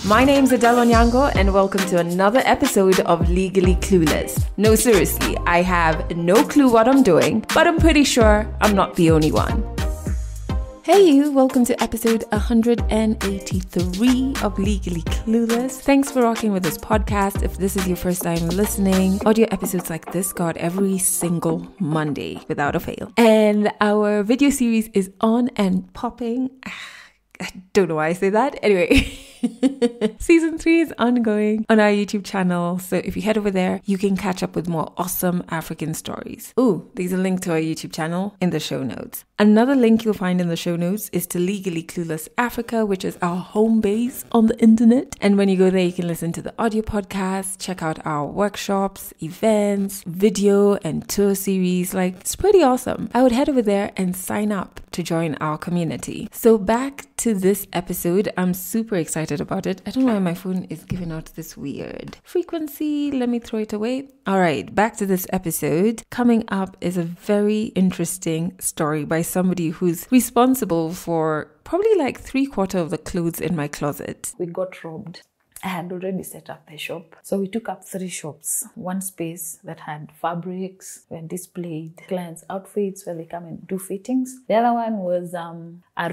My name's Adele Onyango and welcome to another episode of Legally Clueless. No, seriously, I have no clue what I'm doing, but I'm pretty sure I'm not the only one. Hey you, welcome to episode 183 of Legally Clueless. Thanks for rocking with this podcast. If this is your first time listening, audio episodes like this go out every single Monday without a fail. And our video series is on and popping. I don't know why I say that. Anyway, season 3 is ongoing on our YouTube channel. So if you head over there, you can catch up with more awesome African stories. Ooh, there's a link to our YouTube channel in the show notes. Another link you'll find in the show notes is to Legally Clueless Africa, which is our home base on the internet. And when you go there, you can listen to the audio podcast, check out our workshops, events, video and tour series. It's pretty awesome. I would head over there and sign up to join our community. So back to this episode. I'm super excited about it. I don't know why my phone is giving out this weird frequency. Let me throw it away. All right, back to this episode. Coming up is a very interesting story by somebody who's responsible for probably 3/4 of the clothes in my closet. We got robbed. I had already set up the shop. So we took up 3 shops. One space that had fabrics, where displayed clients' outfits where they come and do fittings. The other one was a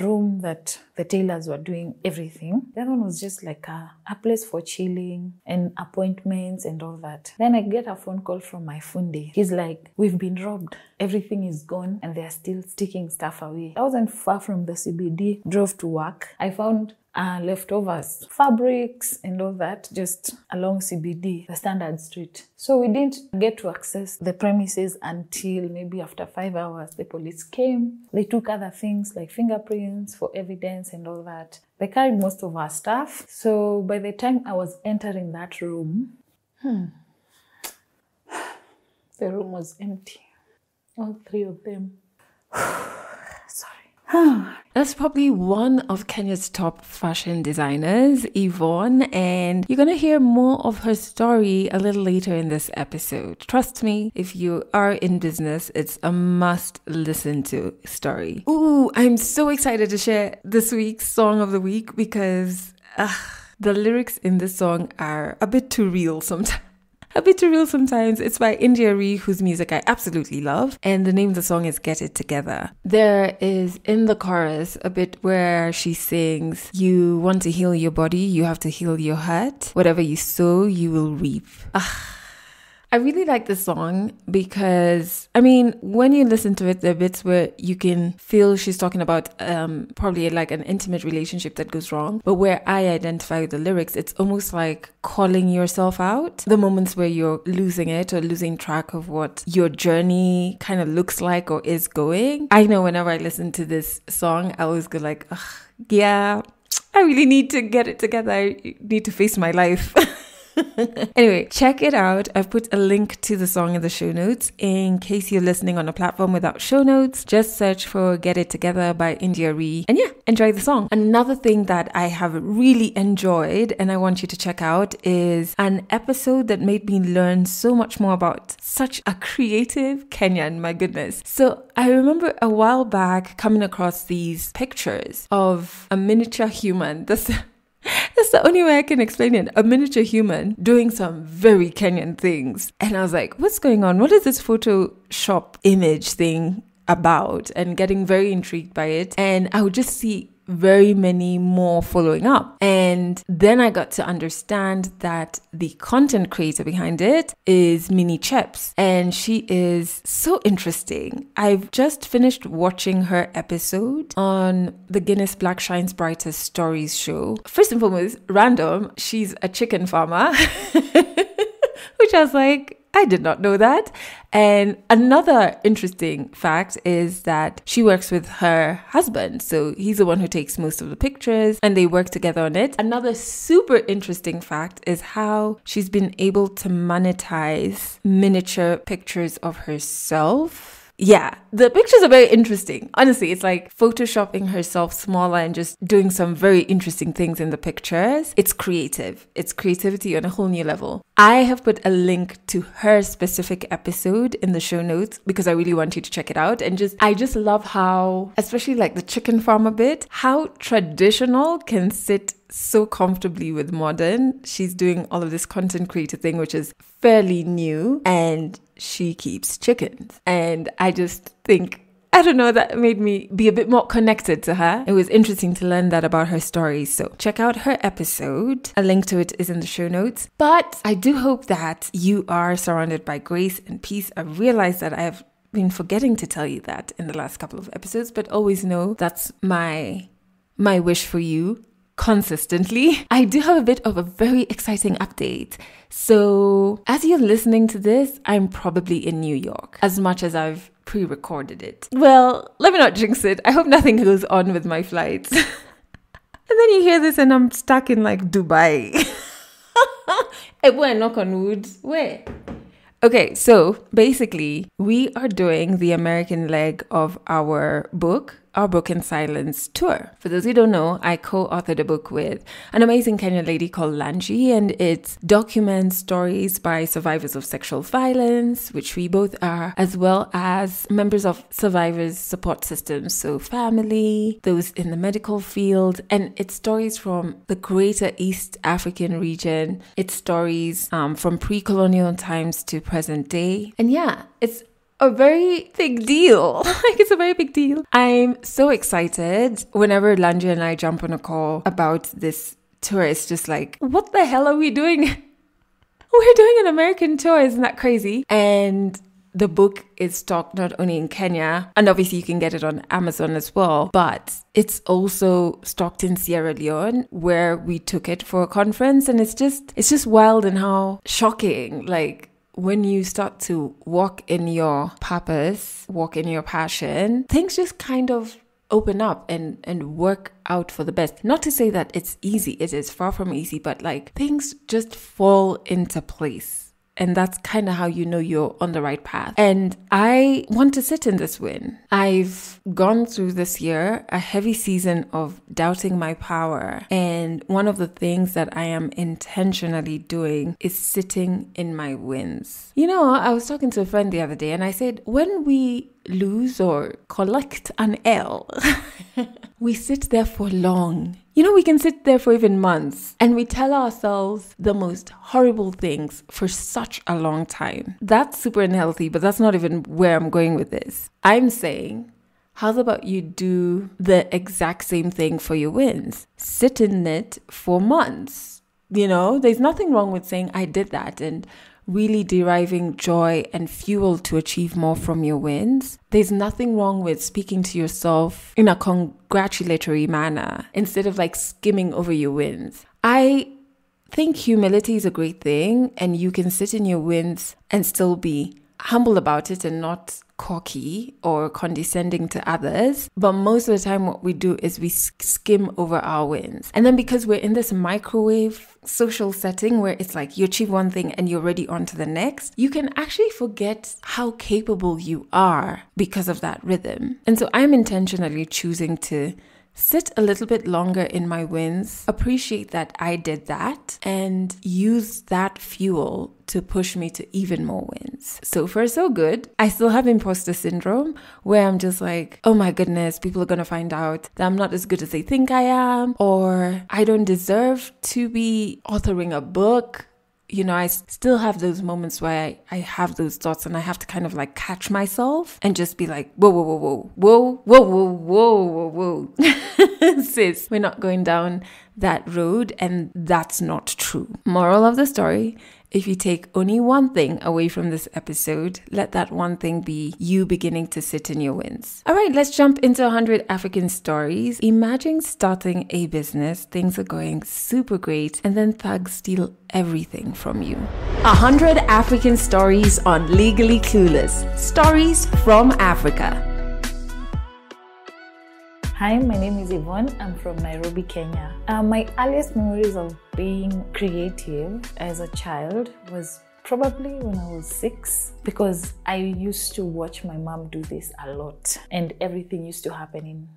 room that the tailors were doing everything. The other one was just a place for chilling and appointments and all that. Then I get a phone call from my fundi. He's like, "We've been robbed. Everything is gone and they're still sticking stuff away." I wasn't far from the CBD, drove to work. I found leftovers, fabrics and all that, just along CBD, the Standard Street. So we didn't get to access the premises until maybe after 5 hours. The police came. They took other things like fingerprints for evidence and all that. They carried most of our stuff. So by the time I was entering that room, the room was empty. All 3 of them. That's probably one of Kenya's top fashion designers, Yvonne, and you're going to hear more of her story a little later in this episode. Trust me, if you are in business, it's a must listen to story. Ooh, I'm so excited to share this week's Song of the Week because the lyrics in this song are a bit too real sometimes. It's by India Ree, whose music I absolutely love. And the name of the song is Get It Together. There is in the chorus a bit where she sings, "You want to heal your body, you have to heal your heart. Whatever you sow, you will reap." I really like this song because, when you listen to it, there are bits where you can feel she's talking about probably an intimate relationship that goes wrong. But where I identify with the lyrics, it's almost like calling yourself out. The moments where you're losing it or losing track of what your journey kind of looks like or is going. I know whenever I listen to this song, I always go yeah, I really need to get it together. I need to face my life. Anyway, check it out. I've put a link to the song in the show notes. In case you're listening on a platform without show notes, just search for Get It Together by India Ree. And yeah, enjoy the song. Another thing that I have really enjoyed and I want you to check out is an episode that made me learn so much more about such a creative Kenyan, my goodness. So I remember a while back coming across these pictures of a miniature human. That's the only way I can explain it. A miniature human doing some very Kenyan things. And I was like, what's going on? What is this Photoshop image thing about? And getting very intrigued by it. And I would just see very many more following up. And then I got to understand that the content creator behind it is Minnie Cheps. And she is so interesting. I've just finished watching her episode on the Guinness Black Shines Brightest Stories show. First and foremost, random, she's a chicken farmer. Which I was like, I did not know that. And another interesting fact is that she works with her husband. So he's the one who takes most of the pictures and they work together on it. Another super interesting fact is how she's been able to monetize miniature pictures of herself. Yeah, the pictures are very interesting. Honestly, it's like photoshopping herself smaller and just doing some very interesting things in the pictures. It's creative. It's creativity on a whole new level. I have put a link to her specific episode in the show notes because I really want you to check it out. And I just love how, especially like the chicken farmer bit, how traditional can sit so comfortably with modern. She's doing all of this content creator thing, which is fairly new, and she keeps chickens. And I just think, I don't know, that made me be a bit more connected to her. It was interesting to learn that about her story. So check out her episode. A link to it is in the show notes. But I do hope that you are surrounded by grace and peace. I realize that I have been forgetting to tell you that in the last couple of episodes, but always know that's my wish for you consistently. I do have a bit of a very exciting update. So as you're listening to this, I'm probably in New York, as much as I've pre-recorded it. Well, let me not jinx it. I hope nothing goes on with my flights. And then you hear this and I'm stuck in like Dubai. Knock on wood. Where? Okay, so basically we are doing the American leg of our book, Our Broken Silence tour. For those who don't know, I co-authored a book with an amazing Kenyan lady called Lanji, and it documents stories by survivors of sexual violence, which we both are, as well as members of survivors' support systems, so family, those in the medical field, and it's stories from the greater East African region. It's stories from pre-colonial times to present day. And yeah, it's a very big deal. It's a very big deal. I'm so excited. Whenever Lanji and I jump on a call about this tour, it's just like, what the hell are we doing? We're doing an American tour. Isn't that crazy? And the book is stocked not only in Kenya, and obviously you can get it on Amazon as well, but it's also stocked in Sierra Leone, where we took it for a conference. And it's just wild and how shocking, like, when you start to walk in your purpose, walk in your passion, things just kind of open up and work out for the best. Not to say that it's easy, it is far from easy, but like things just fall into place. And that's kind of how you know you're on the right path. And I want to sit in this win. I've gone through this year a heavy season of doubting my power. And one of the things that I am intentionally doing is sitting in my wins. You know, I was talking to a friend the other day and I said, when we lose or collect an L, we sit there for long. You know, we can sit there for even months and we tell ourselves the most horrible things for such a long time. That's super unhealthy, but that's not even where I'm going with this. I'm saying, how about you do the exact same thing for your wins? Sit in it for months. You know, there's nothing wrong with saying I did that and really deriving joy and fuel to achieve more from your wins. There's nothing wrong with speaking to yourself in a congratulatory manner instead of like skimming over your wins. I think humility is a great thing, and you can sit in your wins and still be humble about it and not cocky or condescending to others. But most of the time what we do is we skim over our wins. And then because we're in this microwave social setting where it's like you achieve one thing and you're already on to the next, you can actually forget how capable you are because of that rhythm. And so I'm intentionally choosing to sit a little bit longer in my wins, appreciate that I did that, and use that fuel to push me to even more wins. So far, so good. I still have imposter syndrome where I'm just like, oh my goodness, people are going to find out that I'm not as good as they think I am, or I don't deserve to be authoring a book. You know, I still have those moments where I have those thoughts and I have to kind of like catch myself and just be like, whoa, whoa, whoa, whoa, whoa, whoa, whoa, whoa, whoa, whoa. Sis, we're not going down that road, and that's not true. Moral of the story, if you take only one thing away from this episode, let that one thing be you beginning to sit in your wins. All right, let's jump into 100 African stories. Imagine starting a business, things are going super great, and then thugs steal everything from you. 100 African stories on Legally Clueless. Stories from Africa. Hi, my name is Yvonne. I'm from Nairobi, Kenya. My earliest memories of being creative as a child was probably when I was 6, because I used to watch my mom do this a lot, and everything used to happen in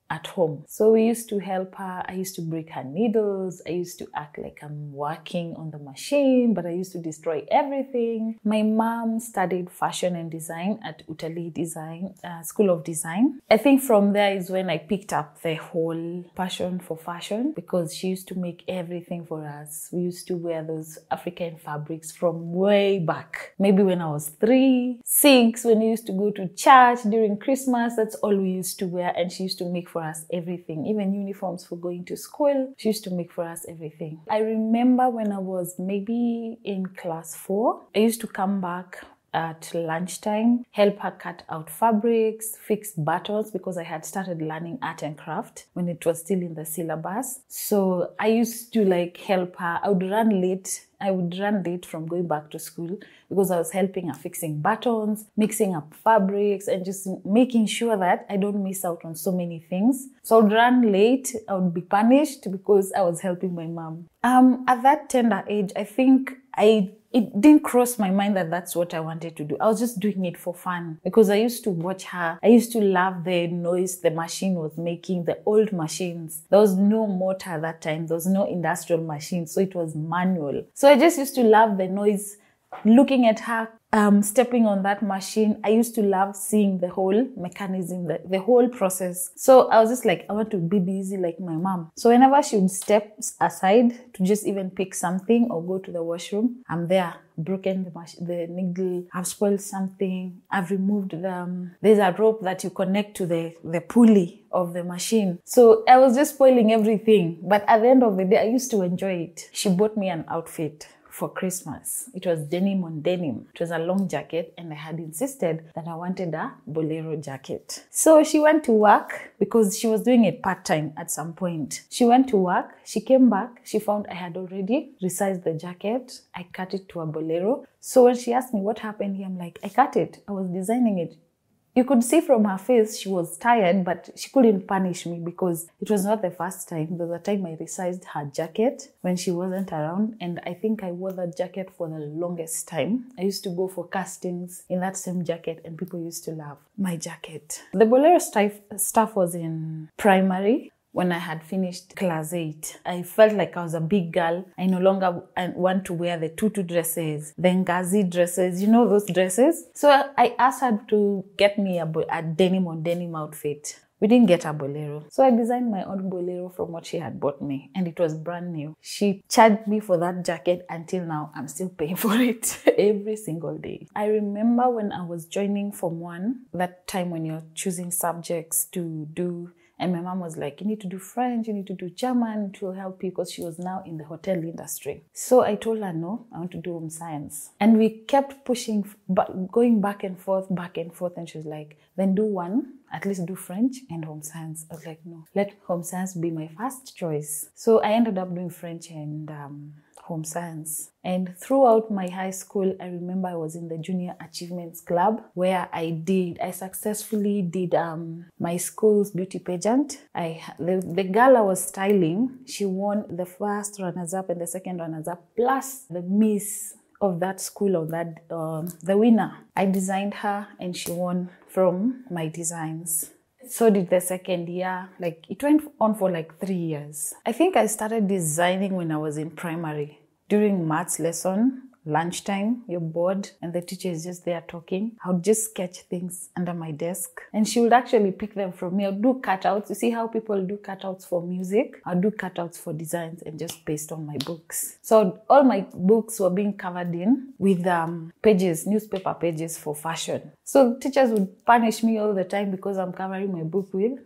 at home. So we used to help her. I used to break her needles. I used to act like I'm working on the machine, but I used to destroy everything. My mom studied fashion and design at Utalii Design, School of Design. I think from there is when I picked up the whole passion for fashion, because she used to make everything for us. We used to wear those African fabrics from way back. Maybe when I was 3, 6, when we used to go to church during Christmas, that's all we used to wear. And she used to make for us everything, even uniforms for going to school. She used to make for us everything. I remember when I was maybe in class 4, I used to come back at lunchtime, help her cut out fabrics, fix buttons, because I had started learning art and craft when it was still in the syllabus. So I used to like help her. I would run late from going back to school because I was helping her fixing buttons, mixing up fabrics, and just making sure that I don't miss out on so many things. So I would run late. I would be punished because I was helping my mom. At that tender age, I think it didn't cross my mind that that's what I wanted to do. I was just doing it for fun because I used to watch her. I used to love the noise the machine was making, the old machines. There was no motor at that time. There was no industrial machine, so it was manual. So I just used to love the noise, looking at her stepping on that machine. I used to love seeing the whole mechanism, the whole process. So I was just like, I want to be busy like my mom. So whenever she would step aside to just even pick something or go to the washroom, I'm there, broken the needle, I've spoiled something, I've removed there's a rope that you connect to the pulley of the machine. So I was just spoiling everything. But at the end of the day, I used to enjoy it. She bought me an outfit for Christmas. It was denim on denim. It was a long jacket, and I had insisted that I wanted a bolero jacket. So she went to work because she was doing it part-time at some point. She went to work, she came back, she found I had already resized the jacket. I cut it to a bolero. So when she asked me what happened here, I'm like, I cut it. I was designing it. You could see from her face she was tired, but she couldn't punish me because it was not the first time. There was a time I resized her jacket when she wasn't around, and I think I wore that jacket for the longest time. I used to go for castings in that same jacket, and people used to love my jacket. The bolero stuff was in primary. When I had finished class 8, I felt like I was a big girl. I no longer want to wear the tutu dresses, the ngazi dresses, you know those dresses? So I asked her to get me a denim on denim outfit. We didn't get a bolero. So I designed my own bolero from what she had bought me, and it was brand new. She charged me for that jacket. Until now, I'm still paying for it every single day. I remember when I was joining Form 1, that time when you're choosing subjects to do, and my mom was like, you need to do French, you need to do German, it will help you, because she was now in the hotel industry. So I told her, no, I want to do home science. And we kept pushing, going back and forth. And she was like, then do one, at least do French and home science. I was like, no, let home science be my first choice. So I ended up doing French and home science. And throughout my high school, I remember I was in the Junior Achievements Club, where I successfully did my school's beauty pageant. The girl I was styling, she won the first runners-up and the second runners-up, plus the miss of that school, or that the winner. I designed her, and she won from my designs. So did the second year. Like, it went on for like 3 years. I think I started designing when I was in primary. During maths lesson, lunchtime, you're bored and the teacher is just there talking. I would just sketch things under my desk, and she would actually pick them from me. I would do cutouts. You see how people do cutouts for music? I would do cutouts for designs and just paste on my books. So all my books were being covered in with pages, newspaper pages for fashion. So teachers would punish me all the time because I'm covering my book with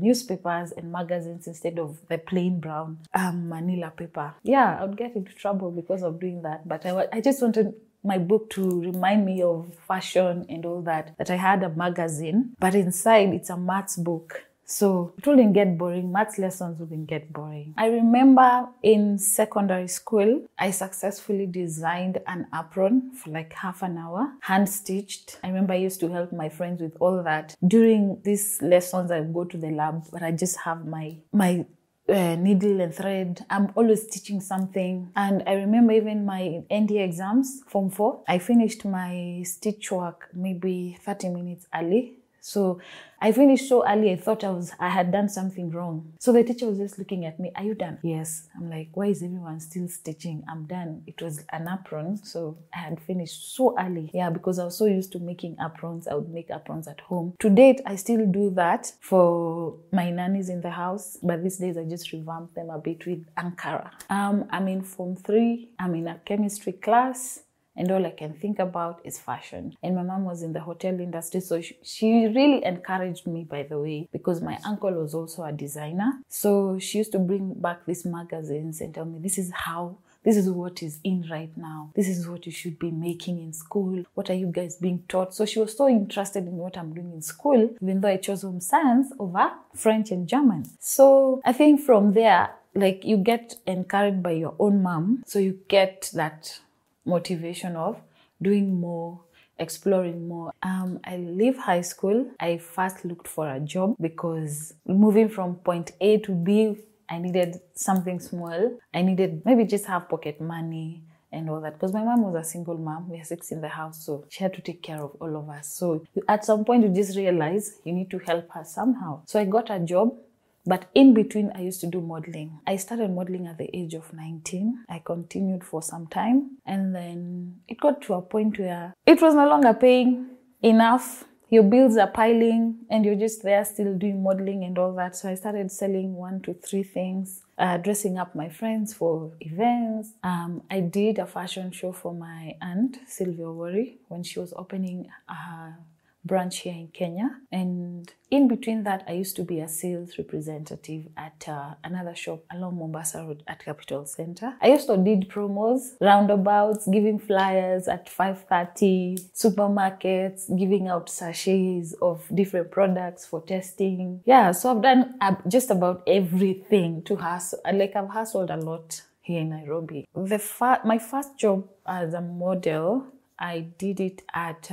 newspapers and magazines instead of the plain brown manila paper. Yeah, I would get into trouble because of doing that, but I just wanted my book to remind me of fashion and all that I had a magazine, but inside it's a maths book. So it wouldn't get boring. Maths lessons wouldn't get boring. I remember in secondary school, I successfully designed an apron for like half an hour, hand-stitched. I remember I used to help my friends with all that. During these lessons, I would go to the lab, but I just have my needle and thread. I'm always teaching something. And I remember even my ND exams, Form 4, I finished my stitch work maybe 30 minutes early, So I finished so early, I thought I had done something wrong. So the teacher was just looking at me, are you done? Yes. I'm like, why is everyone still stitching? I'm done. It was an apron, so I had finished so early. Yeah, because I was so used to making aprons. I would make aprons at home. To date, I still do that for my nannies in the house, but these days I just revamped them a bit with Ankara. I'm in Form 3. I'm in a chemistry class. And all I can think about is fashion. And my mom was in the hotel industry, so she really encouraged me, by the way, because my uncle was also a designer. So she used to bring back these magazines and tell me, this is what is in right now. This is what you should be making in school. What are you guys being taught? So she was so interested in what I'm doing in school, even though I chose home science over French and German. So I think from there, like, you get encouraged by your own mom. So you get that motivation of doing more, exploring more. I leave high school. I first looked for a job because moving from point A to B, I needed something small. I needed maybe just have pocket money and all that, because my mom was a single mom. We are 6 in the house, so she had to take care of all of us. So at some point, you just realize you need to help her somehow. So I got a job. But in between, I used to do modeling. I started modeling at the age of 19. I continued for some time. And then it got to a point where it was no longer paying enough. Your bills are piling and you're just there still doing modeling and all that. So I started selling 1 to 3 things, dressing up my friends for events. I did a fashion show for my aunt, Sylvia Worry, when she was opening a branch here in Kenya. And in between that, I used to be a sales representative at another shop along Mombasa Road at Capital Center. I also did promos, roundabouts, giving flyers at 5:30, supermarkets, giving out sachets of different products for testing. Yeah, so I've done just about everything to hustle. Like, I've hustled a lot here in Nairobi. My first job as a model, I did it at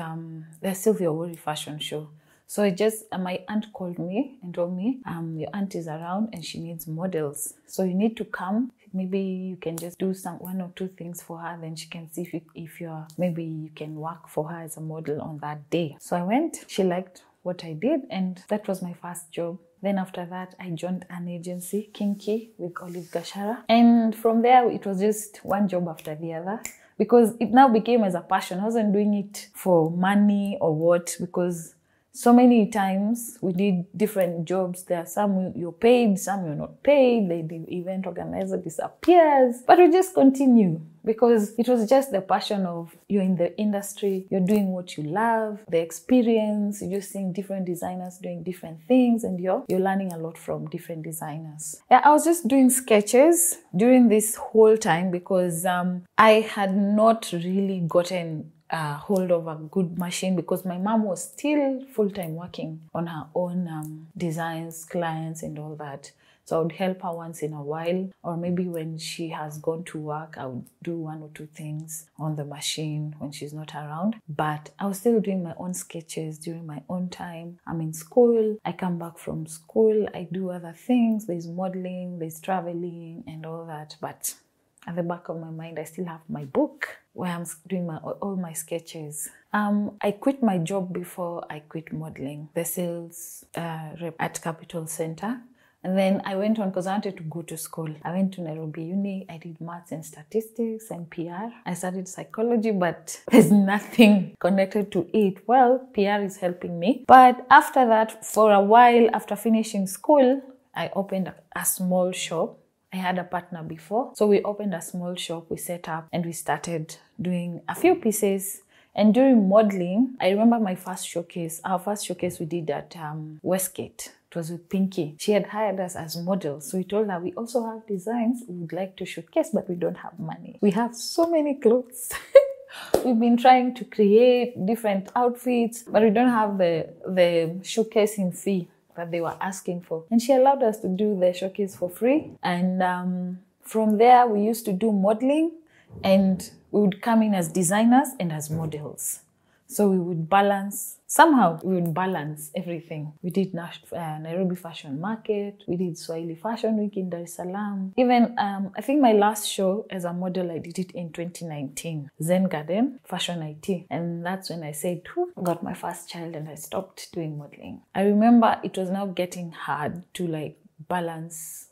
the Sylvia Worry fashion show. So my aunt called me and told me, your aunt is around and she needs models. So you need to come. Maybe you can just do 1 or 2 things for her. Then she can see if maybe you can work for her as a model on that day. So I went. She liked what I did, and that was my first job. Then after that, I joined an agency, Kinky, with Olive Gashara. And from there, it was just one job after the other, because it now became as a passion. I wasn't doing it for money or what, because so many times we did different jobs. There are some you're paid, some you're not paid. The event organizer disappears. But we just continue because it was just the passion of, you're in the industry, you're doing what you love, the experience, you're just seeing different designers doing different things, and you're learning a lot from different designers. Yeah, I was just doing sketches during this whole time because I had not really gotten hold of a good machine, because my mom was still full-time working on her own designs, clients and all that. So I would help her once in a while, or maybe when she has gone to work, I would do 1 or 2 things on the machine when she's not around. But I was still doing my own sketches during my own time. I'm in school, I come back from school, I do other things. There's modeling, there's traveling and all that. But at the back of my mind, I still have my book where I'm doing all my sketches. I quit my job before I quit modeling, the sales rep at Capital Center. And then I went on because I wanted to go to school. I went to Nairobi Uni. I did maths and statistics and PR. I studied psychology, but there's nothing connected to it. Well, PR is helping me. But after that, for a while, after finishing school, I opened a small shop. I had a partner before. So we opened a small shop, we set up, and we started doing a few pieces. And during modeling, I remember our first showcase we did at Westgate. It was with Pinky. She had hired us as models. So we told her, we also have designs we would like to showcase, but we don't have money. We have so many clothes. We've been trying to create different outfits, but we don't have the showcasing fee that they were asking for. And she allowed us to do the showcase for free. And from there, we used to do modeling, and we would come in as designers and as models. So we would balance somehow we would balance everything. We did Nairobi Fashion Market, we did Swahili Fashion Week in Dar es Salaam. Even, I think my last show as a model, I did it in 2019, Zen Garden Fashion IT. And that's when I said, I got my first child and I stopped doing modeling. I remember it was now getting hard to like balance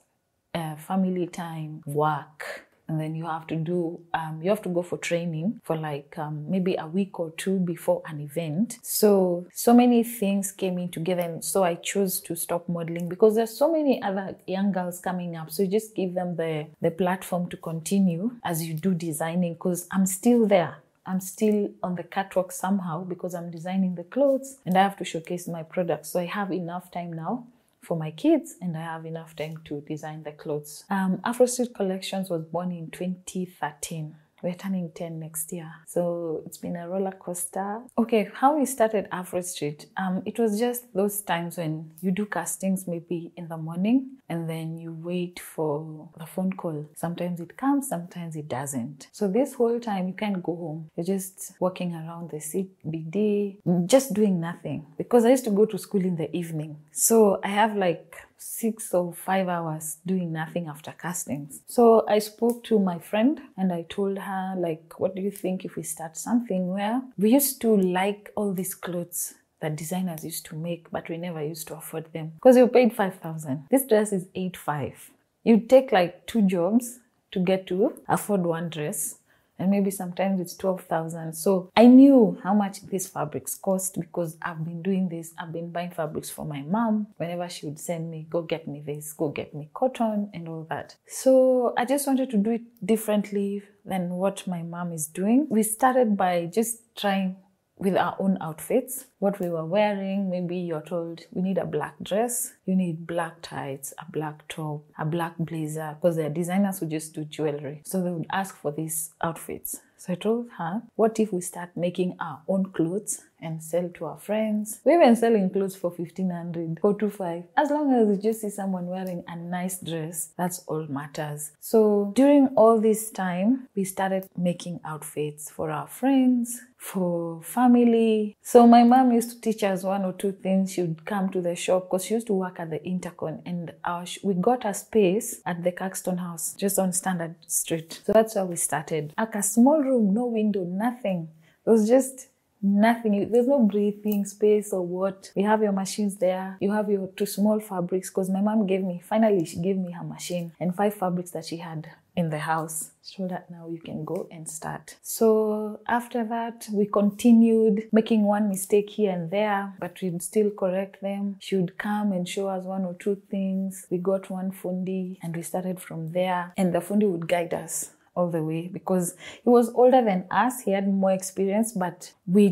family time, work, and then you have to go for training for like maybe a week or two before an event. So many things came in together, and so I chose to stop modeling because there's so many other young girls coming up. So you just give them the platform to continue as you do designing, because I'm still there. I'm still on the catwalk somehow because I'm designing the clothes and I have to showcase my products. So I have enough time now for my kids, and I have enough time to design the clothes. Afro Street Collections was born in 2013. We're turning 10 next year. So it's been a roller coaster. Okay, how we started Afro Street. It was just those times when you do castings maybe in the morning and then you wait for the phone call. Sometimes it comes, sometimes it doesn't. So this whole time you can't go home. You're just walking around the CBD, just doing nothing. Because I used to go to school in the evening. So I have like 6 or 5 hours doing nothing after castings. So I spoke to my friend and I told her, like, what do you think if we start something where we used to like all these clothes that designers used to make, but we never used to afford them because you paid 5,000. This dress is 8,500. You'd take like 2 jobs to get to afford one dress. And maybe sometimes it's 12,000. So I knew how much these fabrics cost because I've been doing this. I've been buying fabrics for my mom whenever she would send me, go get me this, go get me cotton and all that. So I just wanted to do it differently than what my mom is doing. We started by just trying with our own outfits, what we were wearing. Maybe you're told we need a black dress, you need black tights, a black top, a black blazer, because the designers would just do jewelry. So they would ask for these outfits. So I told her, what if we start making our own clothes and sell to our friends? We've been selling clothes for 1,500, 425. As long as you just see someone wearing a nice dress, that's all matters. So during all this time, we started making outfits for our friends, for family. So my mom used to teach us 1 or 2 things. She would come to the shop because she used to work at the Intercon, and we got a space at the Caxton House, just on Standard Street. So that's where we started. Like a small room, no window, nothing. It was just nothing. There's no breathing space or what. You have your machines there. You have your 2 small fabrics, because my mom finally she gave me her machine and 5 fabrics that she had in the house. She told her, now you can go and start. So after that, we continued making one mistake here and there, but we'd still correct them. She would come and show us 1 or 2 things. We got one fundi and we started from there, and the fundi would guide us all the way because he was older than us. He had more experience, but we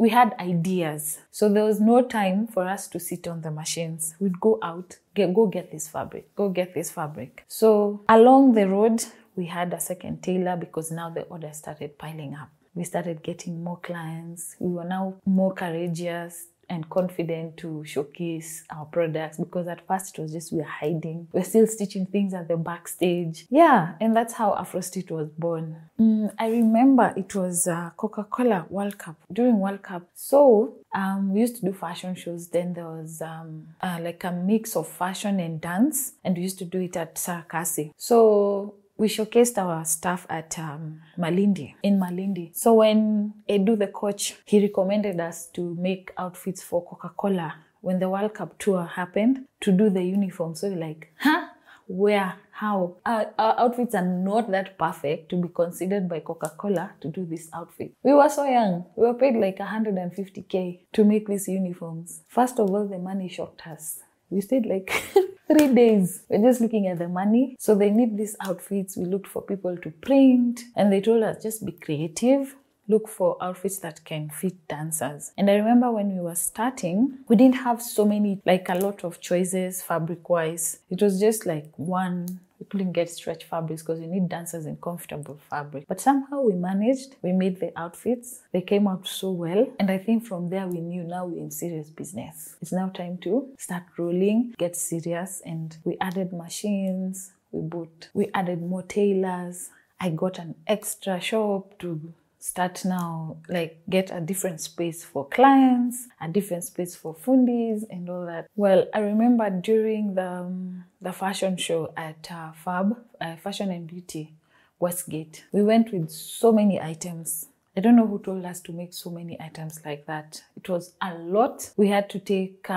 had ideas. So there was no time for us to sit on the machines. We'd go out, go get this fabric, go get this fabric. So along the road, we had a second tailor because now the orders started piling up. We started getting more clients. We were now more courageous and confident to showcase our products, because at first it was just we were hiding. We're still stitching things at the backstage. Yeah, and that's how Afro Street was born. I remember it was Coca-Cola World Cup, during World Cup. So we used to do fashion shows. Then there was like a mix of fashion and dance, and we used to do it at Sarakasi. So we showcased our stuff at in Malindi. So when Edu, the coach, he recommended us to make outfits for Coca-Cola when the World Cup tour happened, to do the uniform. So we're like, where? How? Our outfits are not that perfect to be considered by Coca-Cola to do this outfit. We were so young. We were paid like 150K to make these uniforms. First of all, the money shocked us. We stayed like 3 days. We're just looking at the money. So they need these outfits. We looked for people to print, and they told us just be creative. Look for outfits that can fit dancers. And I remember when we were starting, we didn't have so many, like a lot of choices fabric-wise. It was just like one. We couldn't get stretch fabrics because you need dancers in comfortable fabric. But somehow we managed. We made the outfits. They came out so well. And I think from there we knew now we're in serious business. It's now time to start rolling, get serious. And we added machines. We added more tailors. I got an extra shop to start now, like get a different space for clients, a different space for fundis and all that. Well, I remember during the fashion show at Fashion and Beauty, Westgate, we went with so many items. I don't know who told us to make so many items like that. It was a lot. We had to take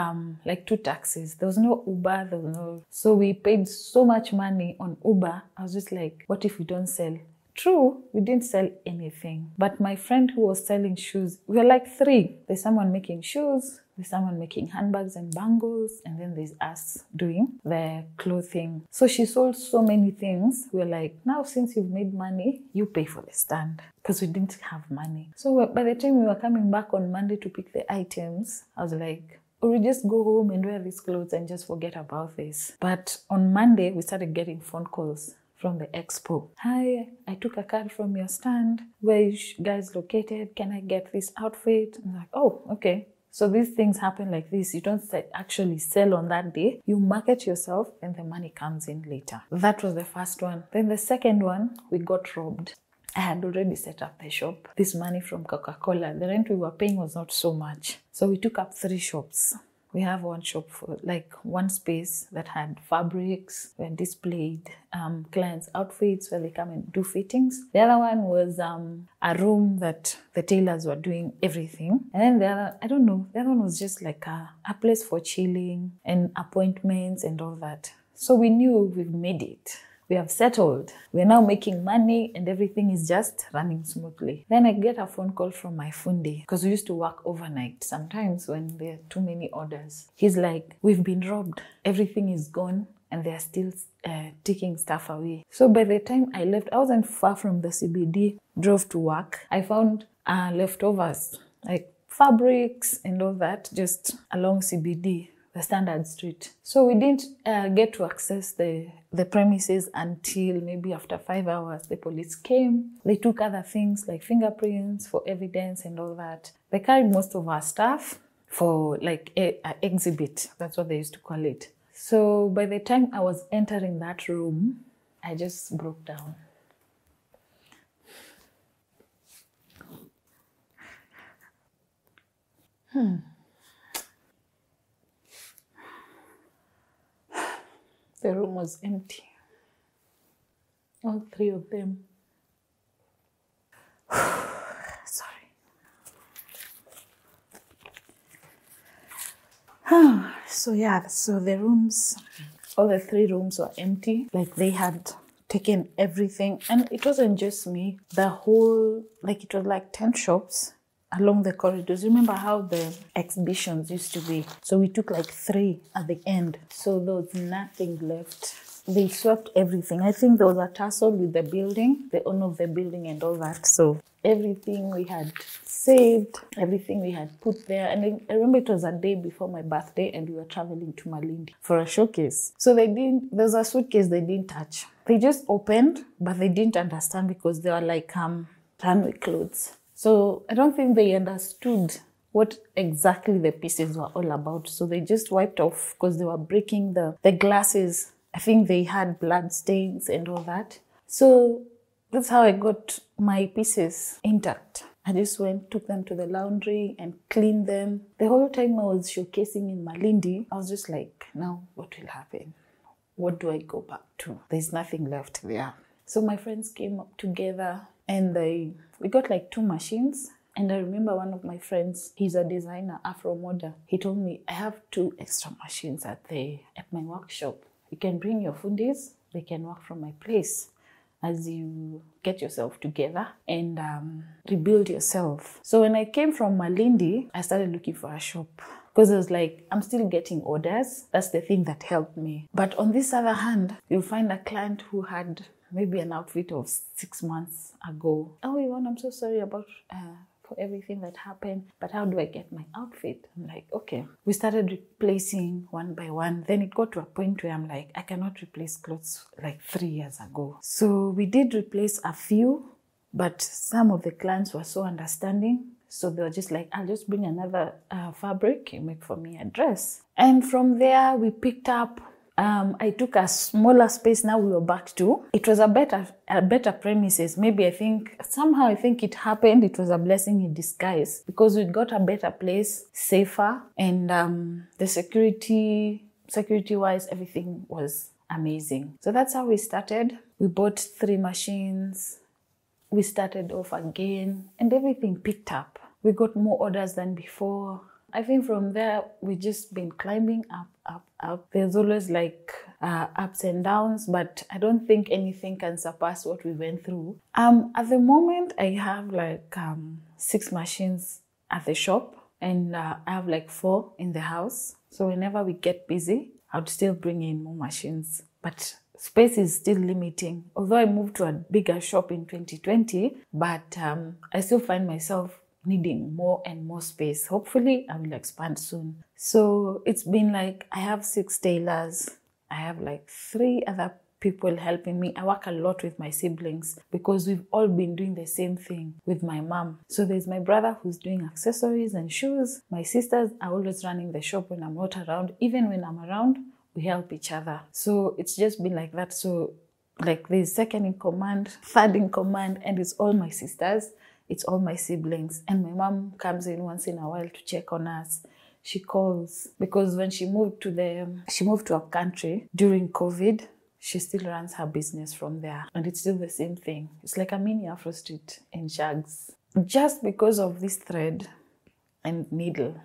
like 2 taxis. There was no Uber, so we paid so much money on Uber. I was just like, what if we don't sell? True, we didn't sell anything. But my friend who was selling shoes, we were like 3. There's someone making shoes, there's someone making handbags and bangles, and then there's us doing the clothing. So she sold so many things. We were like, now since you've made money, you pay for the stand. Because we didn't have money. So by the time we were coming back on Monday to pick the items, I was like, or we just go home and wear these clothes and just forget about this. But on Monday, we started getting phone calls from the expo. Hi, I took a card from your stand. Where you guys located? Can I get this outfit? I'm like, oh, okay. So these things happen like this. You don't actually sell on that day. You market yourself and the money comes in later. That was the first one. Then the second one, we got robbed. I had already set up the shop. This money from Coca-Cola, the rent we were paying was not so much. So we took up 3 shops. We have one shop for like one space that had fabrics, where displayed clients' outfits where they come and do fittings. The other one was a room that the tailors were doing everything. And then the other one was just like a place for chilling and appointments and all that. So we knew we've made it. We have settled. We're now making money and everything is just running smoothly. Then I get a phone call from my fundi because we used to work overnight sometimes when there are too many orders. He's like, we've been robbed. Everything is gone and they're still taking stuff away. So by the time I left, I wasn't far from the CBD, drove to work. I found leftovers like fabrics and all that just along CBD. The Standard Street. So we didn't get to access the premises until maybe after 5 hours. The police came. They took other things like fingerprints for evidence and all that. They carried most of our stuff for like an exhibit. That's what they used to call it. So by the time I was entering that room, I just broke down. The room was empty. All 3 of them. Sorry. So the rooms, all the 3 rooms were empty. Like they had taken everything. And it wasn't just me. The whole, like it was like 10 shops along the corridors. Remember how the exhibitions used to be? So we took like 3 at the end. So there was nothing left. They swept everything. I think there was a tussle with the building, the owner of the building and all that. So everything we had saved, everything we had put there. And I remember it was a day before my birthday and we were traveling to Malindi for a showcase. So there was a suitcase they didn't touch. They just opened, but they didn't understand because they were like runway clothes. So I don't think they understood what exactly the pieces were all about. So they just wiped off because they were breaking the glasses. I think they had blood stains and all that. So that's how I got my pieces intact. I just took them to the laundry and cleaned them. The whole time I was showcasing in Malindi, I was just like, now what will happen? What do I go back to? There's nothing left there. So my friends came up together and we got like 2 machines. And I remember one of my friends, he's a designer, Afro model. He told me, I have 2 extra machines at my workshop. You can bring your fundis, they can work from my place as you get yourself together and rebuild yourself. So when I came from Malindi, I started looking for a shop because I was like, I'm still getting orders. That's the thing that helped me. But on this other hand, you'll find a client who had maybe an outfit of 6 months ago. Oh, Yvonne, I'm so sorry about for everything that happened, but how do I get my outfit? I'm like, okay. We started replacing one by one. Then it got to a point where I'm like, I cannot replace clothes like 3 years ago. So we did replace a few, but some of the clients were so understanding. So they were just like, I'll just bring another fabric, you make for me a dress. And from there, we picked up I took a smaller space. Now we were back to, it was a better premises. Maybe I think it happened. It was a blessing in disguise because we got a better place, safer, and the security wise, everything was amazing. So that's how we started. We bought 3 machines. We started off again and everything picked up. We got more orders than before. I think from there, we just been climbing up. There's always like ups and downs, but I don't think anything can surpass what we went through. At the moment, I have like 6 machines at the shop and I have like 4 in the house. So whenever we get busy, I would still bring in more machines. But space is still limiting. Although I moved to a bigger shop in 2020, but I still find myself needing more and more space. Hopefully, I will expand soon. So it's been like, I have 6 tailors. I have like 3 other people helping me. I work a lot with my siblings because we've all been doing the same thing with my mom. So there's my brother who's doing accessories and shoes. My sisters are always running the shop when I'm not around. Even when I'm around, we help each other. So it's just been like that. So like there's second in command, third in command, and it's all my sisters. It's all my siblings. And my mom comes in once in a while to check on us. She calls because when she moved to our country during COVID, she still runs her business from there. And it's still the same thing. It's like a mini Afro Street in Shags. Just because of this thread and needle,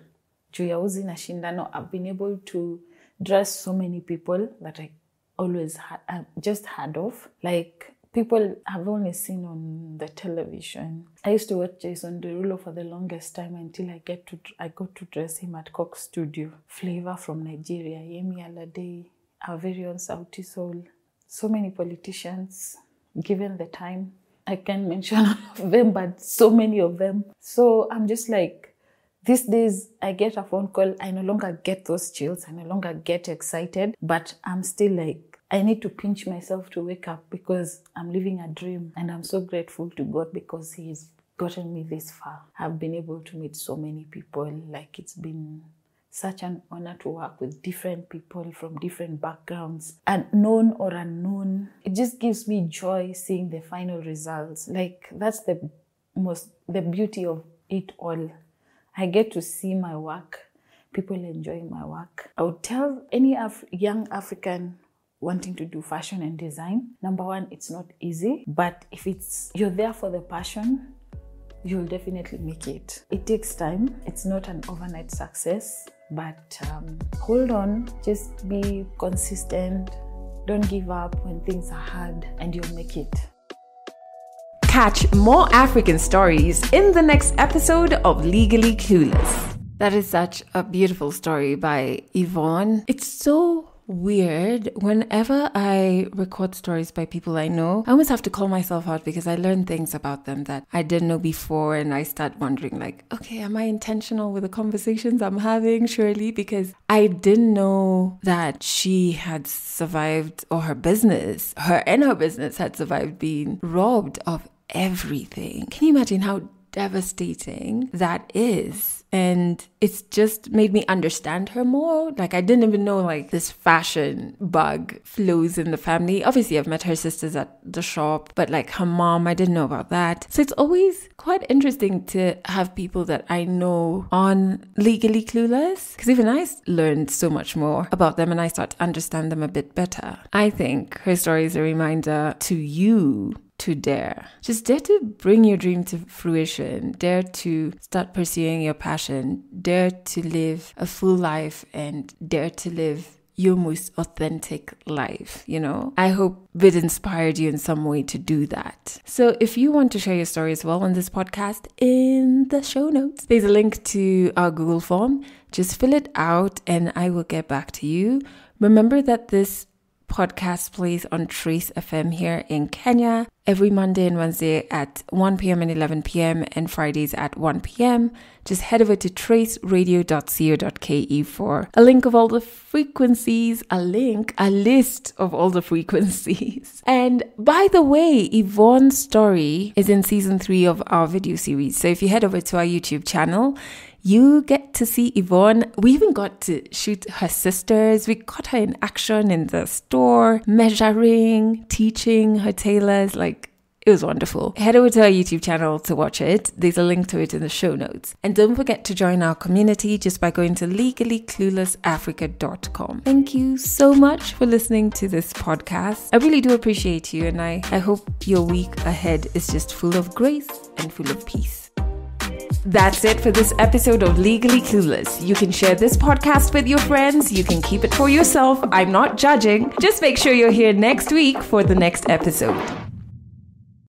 juu ya uzi na shindano, I've been able to dress so many people that I always just heard of. Like people I've only seen on the television. I used to watch Jason Derulo for the longest time until I got to dress him at Cox Studio. Flavor from Nigeria, Yemi Alade, our very own Sauti Soul. So many politicians, given the time. I can't mention all of them, but so many of them. So I'm just like, these days I get a phone call, I no longer get those chills, I no longer get excited, but I'm still like, I need to pinch myself to wake up because I'm living a dream and I'm so grateful to God because He's gotten me this far. I've been able to meet so many people. Like it's been such an honor to work with different people from different backgrounds, known or unknown. It just gives me joy seeing the final results. Like that's the beauty of it all. I get to see my work. People enjoy my work. I would tell any young African wanting to do fashion and design, number one, it's not easy, but if you're there for the passion, you'll definitely make it. It takes time. It's not an overnight success, but hold on, just be consistent. Don't give up when things are hard and you'll make it. Catch more African stories in the next episode of Legally Clueless. That is such a beautiful story by Yvonne. It's so weird. Whenever I record stories by people I know, I almost have to call myself out because I learn things about them that I didn't know before, and I start wondering like, okay, am I intentional with the conversations I'm having? Surely, because I didn't know that she had survived, or her business had survived being robbed of everything. Can you imagine how devastating that is? And it's just made me understand her more. Like I didn't even know like this fashion bug flows in the family. Obviously I've met her sisters at the shop, but like her mom, I didn't know about that. So it's always quite interesting to have people that I know on Legally Clueless, because even I learned so much more about them and I start to understand them a bit better. I think her story is a reminder to you to dare. Just dare to bring your dream to fruition. Dare to start pursuing your passion. Dare to live a full life and dare to live your most authentic life, you know? I hope it inspired you in some way to do that. So if you want to share your story as well on this podcast, in the show notes, there's a link to our Google form. Just fill it out and I will get back to you. Remember that this podcast plays on Trace FM here in Kenya every Monday and Wednesday at 1 p.m. and 11 p.m. and Fridays at 1 p.m. Just head over to traceradio.co.ke for a link of all the frequencies, a list of all the frequencies. And by the way, Yvonne's story is in season 3 of our video series. So if you head over to our YouTube channel, You get to see Yvonne. We even got to shoot her sisters. We got her in action in the store, measuring, teaching her tailors. Like, it was wonderful. Head over to our YouTube channel to watch it. There's a link to it in the show notes. And don't forget to join our community just by going to legallycluelessafrica.com. Thank you so much for listening to this podcast. I really do appreciate you, and I hope your week ahead is just full of grace and full of peace. That's it for this episode of Legally Clueless. You can share this podcast with your friends. You can keep it for yourself. I'm not judging. Just make sure you're here next week for the next episode.